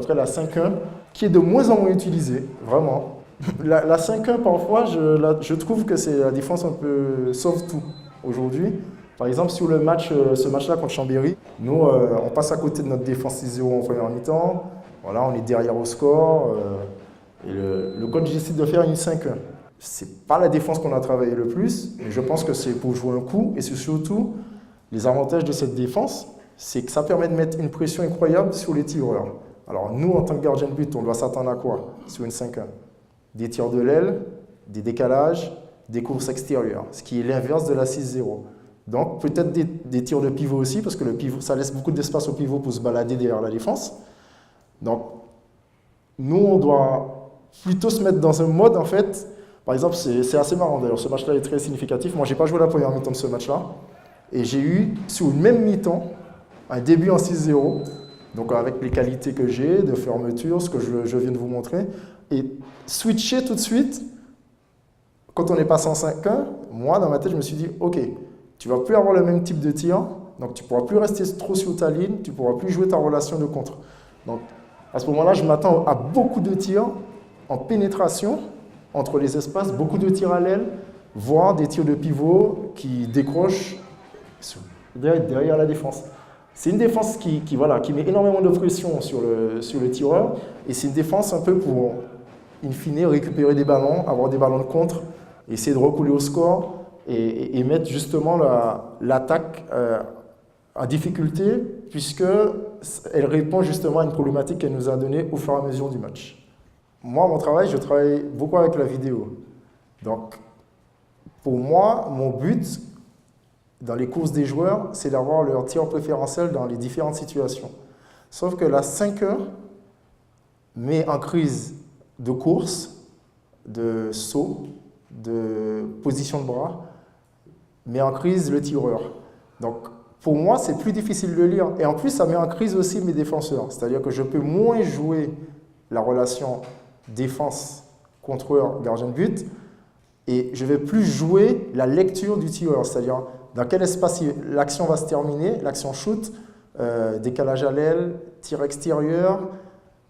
après la 5-1, qui est de moins en moins utilisée, vraiment. La 5-1, parfois, je trouve que c'est la défense un peu sauve-tout aujourd'hui. Par exemple, sur ce match-là contre Chambéry, nous, on passe à côté de notre défense 6-0 en première mi-temps. Voilà, on est derrière au score. Et le coach décide de faire une 5-1. C'est pas la défense qu'on a travaillé le plus, mais je pense que c'est pour jouer un coup. Et c'est surtout, les avantages de cette défense, c'est que ça permet de mettre une pression incroyable sur les tireurs. Alors nous, en tant que gardien de but, on doit s'attendre à quoi sur une 5-1? Des tirs de l'aile, des décalages, des courses extérieures, ce qui est l'inverse de la 6-0. Donc peut-être des tirs de pivot aussi, parce que le pivot, ça laisse beaucoup d'espace au pivot pour se balader derrière la défense. Donc nous, on doit plutôt se mettre dans un mode, en fait. Par exemple, c'est assez marrant d'ailleurs, ce match-là est très significatif. Moi, je n'ai pas joué la première mi-temps de ce match-là. Et j'ai eu, sur une même mi-temps, un début en 6-0. Donc avec les qualités que j'ai, de fermeture, ce que je viens de vous montrer. Et switcher tout de suite, quand on est passé en 5-1, moi, dans ma tête, je me suis dit, OK, tu ne vas plus avoir le même type de tir, donc tu ne pourras plus rester trop sur ta ligne, tu ne pourras plus jouer ta relation de contre. Donc à ce moment-là, je m'attends à beaucoup de tirs en pénétration entre les espaces, beaucoup de tirs à l'aile, voire des tirs de pivot qui décrochent derrière la défense. C'est une défense qui met énormément de pression sur le tireur, et c'est une défense un peu pour, in fine, récupérer des ballons, avoir des ballons de contre, essayer de recouler au score et mettre justement l'attaque en difficulté, puisqu'elle répond justement à une problématique qu'elle nous a donnée au fur et à mesure du match. Moi, mon travail, je travaille beaucoup avec la vidéo. Donc, pour moi, mon but dans les courses des joueurs, c'est d'avoir leur tir préférentiel dans les différentes situations. Sauf que la 5-1 met en crise de course, de saut, de position de bras, met en crise le tireur. Donc, pour moi, c'est plus difficile de lire. Et en plus, ça met en crise aussi mes défenseurs. C'est-à-dire que je peux moins jouer la relation défense-contreur, gardien de but, et je vais plus jouer la lecture du tireur. C'est-à-dire dans quel espace l'action va se terminer, l'action shoot, décalage à l'aile, tir extérieur.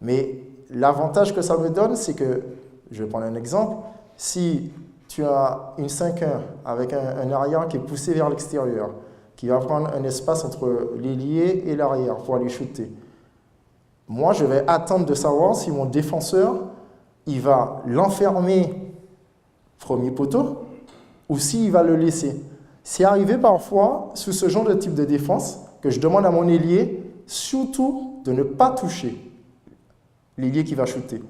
Mais l'avantage que ça me donne, c'est que, je vais prendre un exemple, si tu as une 5-1 avec un arrière qui est poussé vers l'extérieur, qui va prendre un espace entre l'ailier et l'arrière pour aller shooter. Moi, je vais attendre de savoir si mon défenseur, il va l'enfermer premier poteau ou s'il va le laisser. C'est arrivé parfois, sous ce genre de type de défense, que je demande à mon ailier surtout de ne pas toucher l'ailier qui va shooter.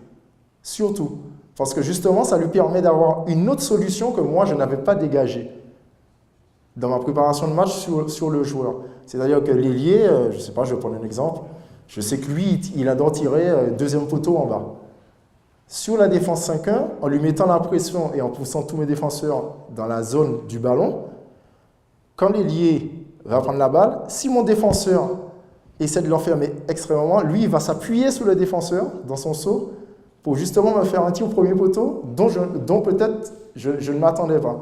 Surtout. Parce que justement, ça lui permet d'avoir une autre solution que moi, je n'avais pas dégagée dans ma préparation de match sur le joueur. C'est-à-dire que l'ailier, je ne sais pas, je vais prendre un exemple, je sais que lui, il adore tirer deuxième poteau en bas. Sur la défense 5-1, en lui mettant la pression et en poussant tous mes défenseurs dans la zone du ballon, quand l'ailier va prendre la balle, si mon défenseur essaie de l'enfermer extrêmement, lui, il va s'appuyer sur le défenseur dans son saut pour justement me faire un tir au premier poteau dont peut-être je ne m'attendais pas.